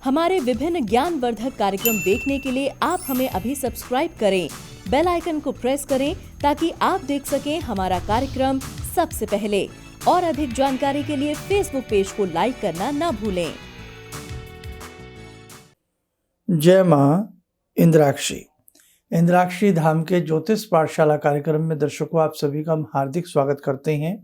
हमारे विभिन्न ज्ञानवर्धक कार्यक्रम देखने के लिए आप हमें अभी सब्सक्राइब करें, बेल आइकन को प्रेस करें ताकि आप देख सकें हमारा कार्यक्रम सबसे पहले। और अधिक जानकारी के लिए फेसबुक पेज को लाइक करना न भूलें। जय मां इंद्राक्षी। इंद्राक्षी धाम के ज्योतिष पाठशाला कार्यक्रम में दर्शकों आप सभी का हम हार्दिक स्वागत करते हैं।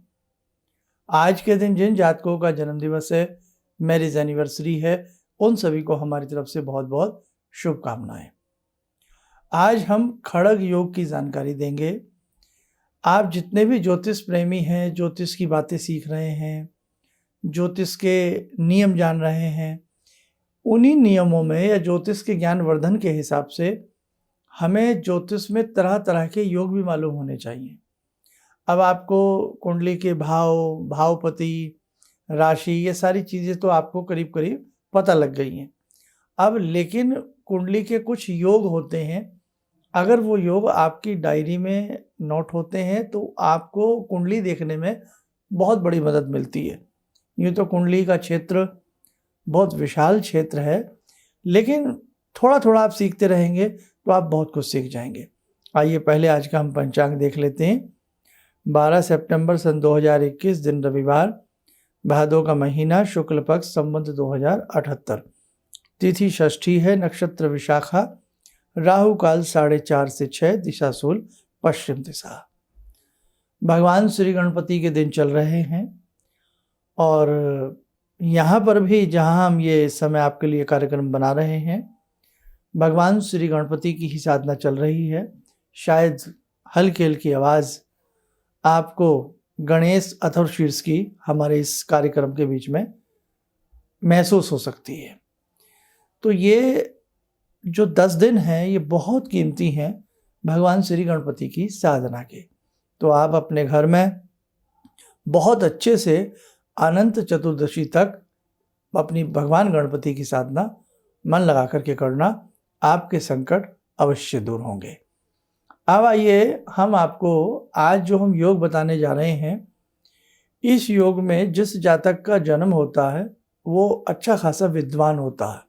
आज के दिन जिन जातकों का जन्म दिवस है, मैरिज एनिवर्सरी है, उन सभी को हमारी तरफ से बहुत बहुत शुभकामनाएं। आज हम खड़ग योग की जानकारी देंगे। आप जितने भी ज्योतिष प्रेमी हैं, ज्योतिष की बातें सीख रहे हैं, ज्योतिष के नियम जान रहे हैं, उन्हीं नियमों में या ज्योतिष के ज्ञान वर्धन के हिसाब से हमें ज्योतिष में तरह तरह के योग भी मालूम होने चाहिए। अब आपको कुंडली के भाव, भावपति, राशि, ये सारी चीज़ें तो आपको करीब करीब पता लग गई हैं। अब लेकिन कुंडली के कुछ योग होते हैं, अगर वो योग आपकी डायरी में नोट होते हैं तो आपको कुंडली देखने में बहुत बड़ी मदद मिलती है। यूँ तो कुंडली का क्षेत्र बहुत विशाल क्षेत्र है, लेकिन थोड़ा थोड़ा आप सीखते रहेंगे तो आप बहुत कुछ सीख जाएंगे। आइए पहले आज का हम पंचांग देख लेते हैं। 12 सितंबर सन 2021, दिन रविवार, भादो का महीना, शुक्ल पक्ष, संवत 2078, तिथि षष्ठी है, नक्षत्र विशाखा, राहु काल 4:30 से 6, दिशा शूल पश्चिम दिशा। भगवान श्री गणपति के दिन चल रहे हैं और यहाँ पर भी जहाँ हम ये समय आपके लिए कार्यक्रम बना रहे हैं, भगवान श्री गणपति की ही साधना चल रही है। शायद हल्की हल्की आवाज़ आपको गणेश अथर्वशीर्ष की हमारे इस कार्यक्रम के बीच में महसूस हो सकती है। तो ये जो 10 दिन हैं ये बहुत कीमती हैं भगवान श्री गणपति की साधना के। तो आप अपने घर में बहुत अच्छे से अनंत चतुर्दशी तक अपनी भगवान गणपति की साधना मन लगा करके करना, आपके संकट अवश्य दूर होंगे। अब आइए हम आपको आज जो हम योग बताने जा रहे हैं, इस योग में जिस जातक का जन्म होता है वो अच्छा खासा विद्वान होता है,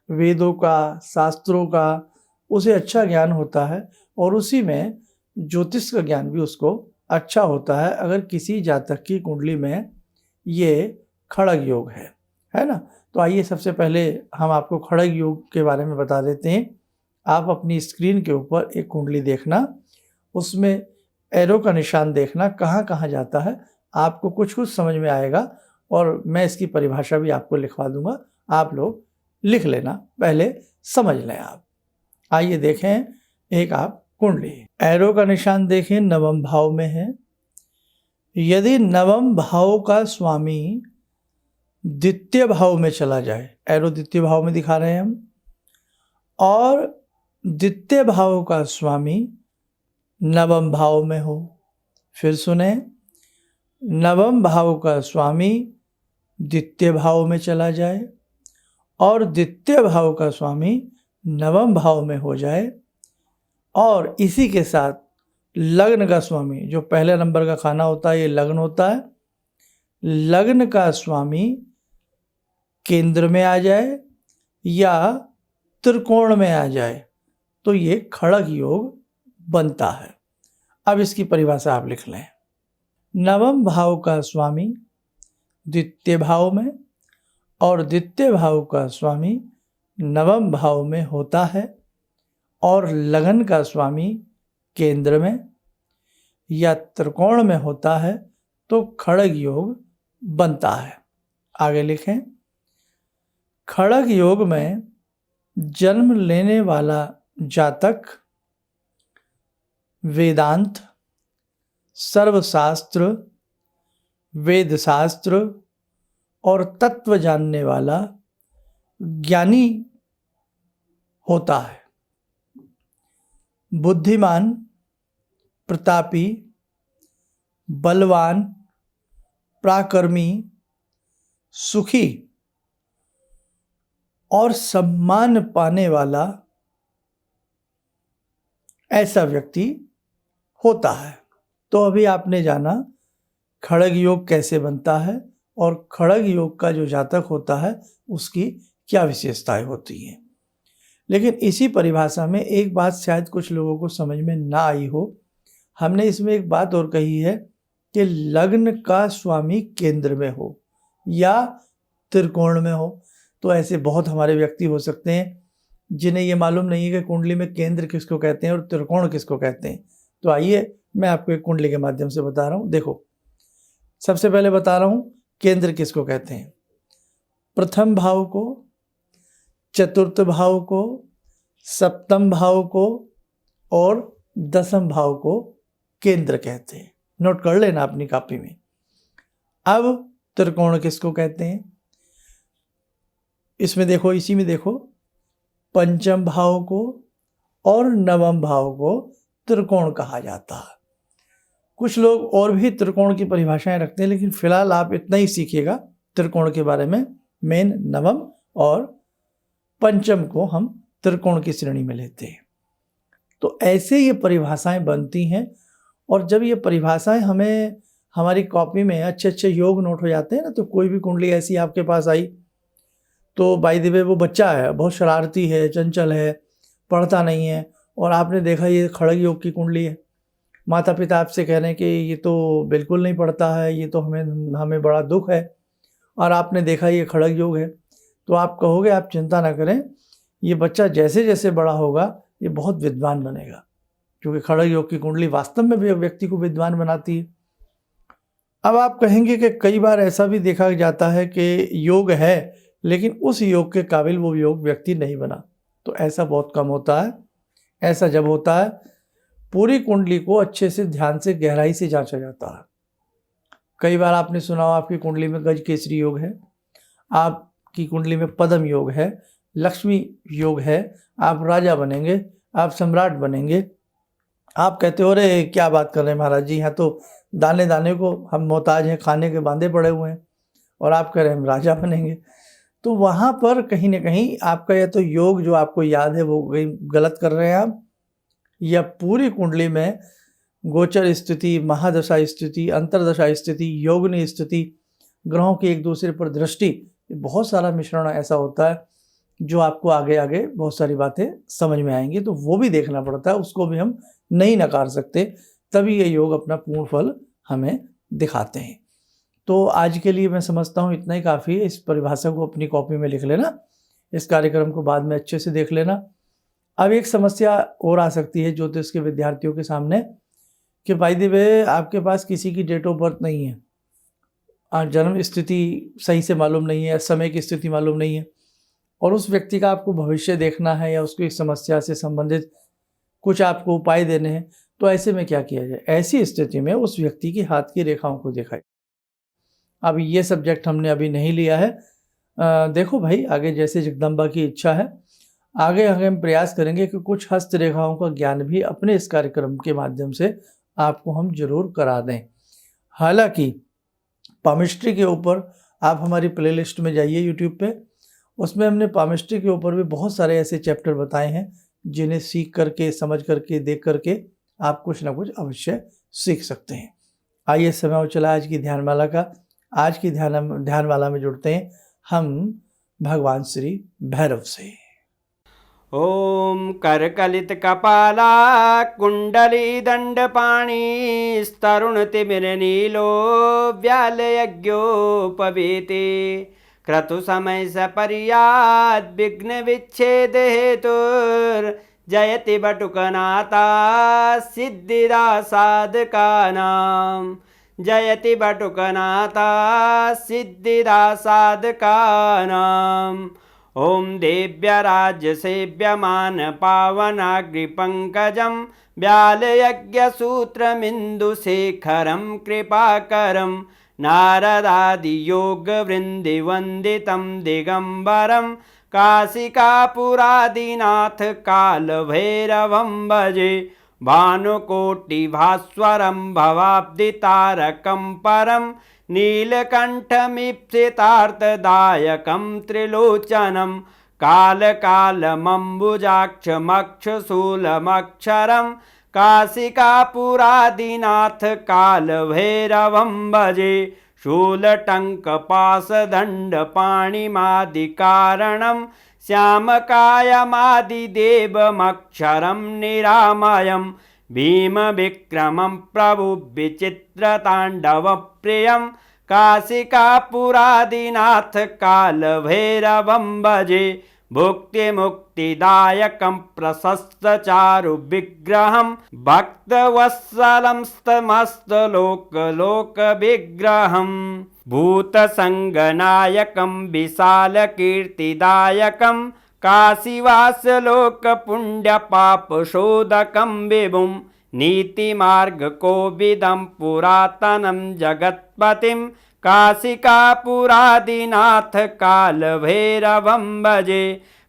वेदों का, शास्त्रों का उसे अच्छा ज्ञान होता है और उसी में ज्योतिष का ज्ञान भी उसको अच्छा होता है अगर किसी जातक की कुंडली में ये खड़ग योग है ना। तो आइए सबसे पहले हम आपको खड़ग योग के बारे में बता देते हैं। आप अपनी स्क्रीन के ऊपर एक कुंडली देखना, उसमें एरो का निशान देखना, कहाँ कहाँ जाता है आपको कुछ कुछ समझ में आएगा और मैं इसकी परिभाषा भी आपको लिखवा दूंगा, आप लोग लिख लेना, पहले समझ लें आप। आइए देखें एक आप कुंडली, एरो का निशान देखें, नवम भाव में है। यदि नवम भाव का स्वामी द्वितीय भाव में चला जाए, एरो द्वितीय भाव में दिखा रहे हैं हम, और द्वितीय भाव का स्वामी नवम भाव में हो, फिर सुने, नवम भाव का स्वामी द्वितीय भाव में चला जाए और द्वितीय भाव का स्वामी नवम भाव में हो जाए, और इसी के साथ लग्न का स्वामी, जो पहले नंबर का खाना होता है ये लग्न होता है, लग्न का स्वामी केंद्र में आ जाए या त्रिकोण में आ जाए तो ये खड़ग योग बनता है। अब इसकी परिभाषा आप लिख लें। नवम भाव का स्वामी द्वितीय भाव में और द्वितीय भाव का स्वामी नवम भाव में होता है और लगन का स्वामी केंद्र में या त्रिकोण में होता है तो खड़ग योग बनता है। आगे लिखें, खड़ग योग में जन्म लेने वाला जातक वेदांत, सर्वशास्त्र, वेदशास्त्र और तत्व जानने वाला ज्ञानी होता है। बुद्धिमान, प्रतापी, बलवान, पराक्रमी, सुखी और सम्मान पाने वाला ऐसा व्यक्ति होता है। तो अभी आपने जाना खड़ग योग कैसे बनता है और खड़ग योग का जो जातक होता है उसकी क्या विशेषताएं होती हैं। लेकिन इसी परिभाषा में एक बात शायद कुछ लोगों को समझ में ना आई हो। हमने इसमें एक बात और कही है कि लग्न का स्वामी केंद्र में हो या त्रिकोण में हो। तो ऐसे बहुत हमारे व्यक्ति हो सकते हैं जिन्हें ये मालूम नहीं है कि कुंडली में केंद्र किसको कहते हैं और त्रिकोण किसको कहते हैं। तो आइए मैं आपको एक कुंडली के माध्यम से बता रहा हूँ। देखो, सबसे पहले बता रहा हूँ केंद्र किसको कहते हैं। प्रथम भाव को, चतुर्थ भाव को, सप्तम भाव को और दसम भाव को केंद्र कहते हैं। नोट कर लेना अपनी कॉपी में। अब त्रिकोण किसको कहते हैं? इसमें देखो, इसी में देखो, पंचम भाव को और नवम भाव को त्रिकोण कहा जाता है। कुछ लोग और भी त्रिकोण की परिभाषाएं रखते हैं, लेकिन फिलहाल आप इतना ही सीखिएगा त्रिकोण के बारे में। मेन नवम और पंचम को हम त्रिकोण की श्रेणी में लेते हैं। तो ऐसे ये परिभाषाएं बनती हैं, और जब ये परिभाषाएं हमें हमारी कॉपी में अच्छे अच्छे योग नोट हो जाते हैं ना, तो कोई भी कुंडली ऐसी आपके पास आई तो बाय द वे वो बच्चा है, बहुत शरारती है, चंचल है, पढ़ता नहीं है, और आपने देखा ये खड़ग योग की कुंडली है। माता पिता आपसे कह रहे हैं कि ये तो बिल्कुल नहीं पढ़ता है, ये तो हमें बड़ा दुख है, और आपने देखा ये खड़ग योग है। तो आप कहोगे आप चिंता ना करें, ये बच्चा जैसे जैसे बड़ा होगा ये बहुत विद्वान बनेगा, क्योंकि खड़ग योग की कुंडली वास्तव में भी व्यक्ति को विद्वान बनाती है। अब आप कहेंगे कि कई बार ऐसा भी देखा जाता है कि योग है लेकिन उस योग के काबिल वो योग व्यक्ति नहीं बना। तो ऐसा बहुत कम होता है। ऐसा जब होता है पूरी कुंडली को अच्छे से ध्यान से गहराई से जांचा जाता है। कई बार आपने सुना हो आपकी कुंडली में गज केसरी योग है, आपकी कुंडली में पद्म योग है, लक्ष्मी योग है, आप राजा बनेंगे, आप सम्राट बनेंगे। आप कहते हो अरे क्या बात कर रहे हैं महाराज जी, यहाँ तो दाने दाने को हम मोहताज हैं, खाने के बांधे पड़े हुए हैं, और आप कह रहे हैं हम राजा बनेंगे। तो वहाँ पर कहीं ना कहीं आपका या तो योग जो आपको याद है वो गलत कर रहे हैं आप, या पूरी कुंडली में गोचर स्थिति, महादशा स्थिति, अंतरदशा स्थिति, योगनी स्थिति, ग्रहों की एक दूसरे पर दृष्टि, बहुत सारा मिश्रण ऐसा होता है जो आपको आगे आगे बहुत सारी बातें समझ में आएंगी। तो वो भी देखना पड़ता है, उसको भी हम नहीं नकार सकते, तभी ये योग अपना पूर्ण फल हमें दिखाते हैं। तो आज के लिए मैं समझता हूँ इतना ही काफ़ी है। इस परिभाषा को अपनी कॉपी में लिख लेना, इस कार्यक्रम को बाद में अच्छे से देख लेना। अब एक समस्या और आ सकती है ज्योतिष के विद्यार्थियों के सामने कि बाय द वे आपके पास किसी की डेट ऑफ बर्थ नहीं है, जन्म स्थिति सही से मालूम नहीं है, समय की स्थिति मालूम नहीं है, और उस व्यक्ति का आपको भविष्य देखना है या उसकी समस्या से संबंधित कुछ आपको उपाय देने हैं। तो ऐसे में क्या किया जाए? ऐसी स्थिति में उस व्यक्ति की हाथ की रेखाओं को देखा। अब ये सब्जेक्ट हमने अभी नहीं लिया है। देखो भाई, आगे जैसे जगदम्बा की इच्छा है, आगे हम प्रयास करेंगे कि कुछ हस्त रेखाओं का ज्ञान भी अपने इस कार्यक्रम के माध्यम से आपको हम जरूर करा दें। हालांकि पामिस्ट्री के ऊपर आप हमारी प्लेलिस्ट में जाइए यूट्यूब पे, उसमें हमने पामिस्ट्री के ऊपर भी बहुत सारे ऐसे चैप्टर बताए हैं जिन्हें सीख करके, समझ करके, देख करके आप कुछ ना कुछ अवश्य सीख सकते हैं। आइए समय हो चला आज की ध्यानमाला का। आज की ध्यानमाला में जुड़ते हैं हम भगवान श्री भैरव से। ओम करकलित कपाला कुंडली दंडपाणी स्तरुण तिमिर नीलो व्याल यज्ञोपवीते क्रतु समय सपर्याद विघ्न विच्छेद हेतुर जयति बटुकनाथा सिद्धिदा साधकानां जयति बटुकनाथा सिद्धिदा साधकानां। ओम देव्य राज्य सेव्यमान पावनाग्रिपंकजं व्यालयज्ञसूत्रमिन्दुशेखरं कृपाकरं नारदादियोगवृन्दिवन्दितं दिगम्बरं काशिकापुरादिनाथ कालभैरवं भजे भानुकोटिभास्वरं भवाब्दितारकं परं नीलकण्ठमीप्सितार्थदायकं त्रिलोचनं कालकालमम्बुजाक्षमक्षशूलमक्षरं काशिकापुरादिनाथ कालभैरवं भजे शूलटङ्कपाशदण्डपाणिमादिकारणं श्यामकायमादिदेवमक्षरं निरामयं भीमविक्रमं प्रभुविचित्रताण्डवप्रियं काशिकापुरादिनाथ कालभैरवं भजे भुक्तिमुक्तिदायकं प्रशस्तचारुविग्रहं भक्तवत्सलं समस्तलोकविग्रहं भूतसङ्गनायकं विशालकीर्तिदायकं काशीवासलोकपुण्यपापशोधकं विभुं नीतिमार्गकोविदं पुरातनं जगत्पतिं काशिकापुरादिनाथ कालभैरवं भजे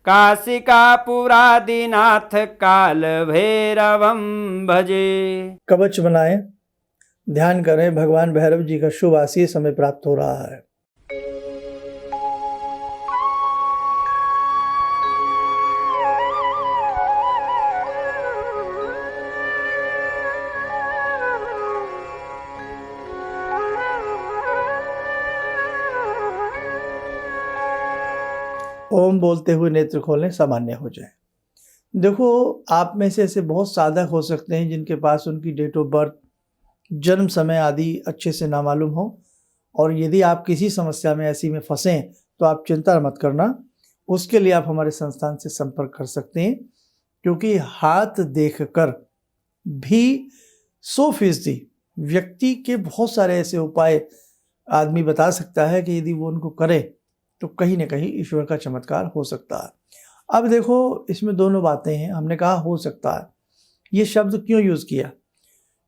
काशिकापुरादिनाथ कालभैरवं भजे। कवच बनाएं, ध्यान करें, भगवान भैरव जी का शुभ आशीष समय प्राप्त हो रहा है। ओम बोलते हुए नेत्र खोलें, सामान्य हो जाए। देखो, आप में से ऐसे बहुत साधक हो सकते हैं जिनके पास उनकी डेट ऑफ बर्थ, जन्म समय आदि अच्छे से ना मालूम हो, और यदि आप किसी समस्या में ऐसी में फंसें तो आप चिंता मत करना। उसके लिए आप हमारे संस्थान से संपर्क कर सकते हैं, क्योंकि हाथ देखकर भी 100% व्यक्ति के बहुत सारे ऐसे उपाय आदमी बता सकता है कि यदि वो उनको करे तो कहीं ना कहीं ईश्वर का चमत्कार हो सकता है। अब देखो, इसमें दोनों बातें हैं। हमने कहा हो सकता है, ये शब्द क्यों यूज़ किया?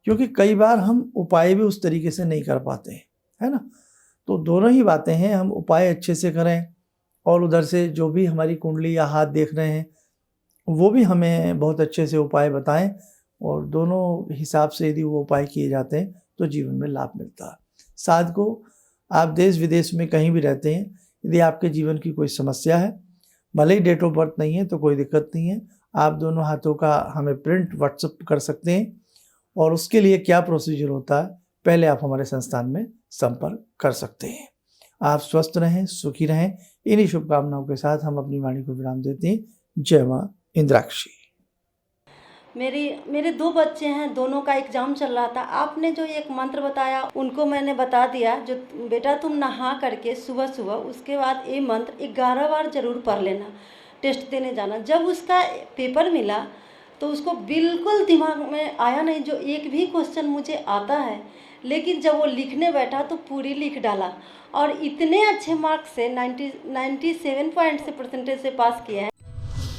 क्योंकि कई बार हम उपाय भी उस तरीके से नहीं कर पाते हैं, है ना। तो दोनों ही बातें हैं, हम उपाय अच्छे से करें और उधर से जो भी हमारी कुंडली या हाथ देख रहे हैं वो भी हमें बहुत अच्छे से उपाय बताएं, और दोनों हिसाब से यदि वो उपाय किए जाते हैं तो जीवन में लाभ मिलता है। साथ को आप देश विदेश में कहीं भी रहते हैं, यदि आपके जीवन की कोई समस्या है, भले ही डेट ऑफ बर्थ नहीं है तो कोई दिक्कत नहीं है, आप दोनों हाथों का हमें प्रिंट व्हाट्सएप कर सकते हैं। और उसके लिए क्या प्रोसीजर होता है, पहले आप हमारे संस्थान में संपर्क कर सकते हैं। आप स्वस्थ रहें, सुखी रहें, इन्हीं शुभकामनाओं के साथ हम अपनी वाणी को विराम देते हैं। जय मां इंद्राक्षी। मेरे 2 बच्चे हैं, दोनों का एग्ज़ाम चल रहा था। आपने जो एक मंत्र बताया उनको मैंने बता दिया, जो बेटा तुम नहा करके सुबह सुबह उसके बाद ये मंत्र 11 बार ज़रूर पढ़ लेना, टेस्ट देने जाना। जब उसका पेपर मिला तो उसको बिल्कुल दिमाग में आया नहीं, जो एक भी क्वेश्चन मुझे आता है, लेकिन जब वो लिखने बैठा तो पूरी लिख डाला, और इतने अच्छे मार्क्स से 97 पॉइंट से परसेंटेज से पास किया है।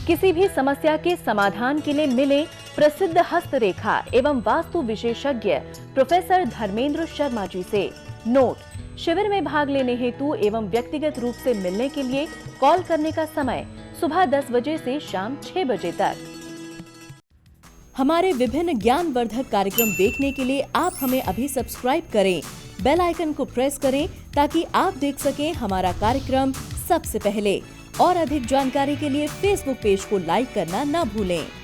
किसी भी समस्या के समाधान के लिए मिले प्रसिद्ध हस्तरेखा एवं वास्तु विशेषज्ञ प्रोफेसर धर्मेंद्र शर्मा जी से। नोट: शिविर में भाग लेने हेतु एवं व्यक्तिगत रूप से मिलने के लिए कॉल करने का समय सुबह 10 बजे से शाम 6 बजे तक। हमारे विभिन्न ज्ञानवर्धक कार्यक्रम देखने के लिए आप हमें अभी सब्सक्राइब करें, बेल आइकन को प्रेस करें ताकि आप देख सकें हमारा कार्यक्रम सबसे पहले। और अधिक जानकारी के लिए फेसबुक पेज को लाइक करना न भूलें।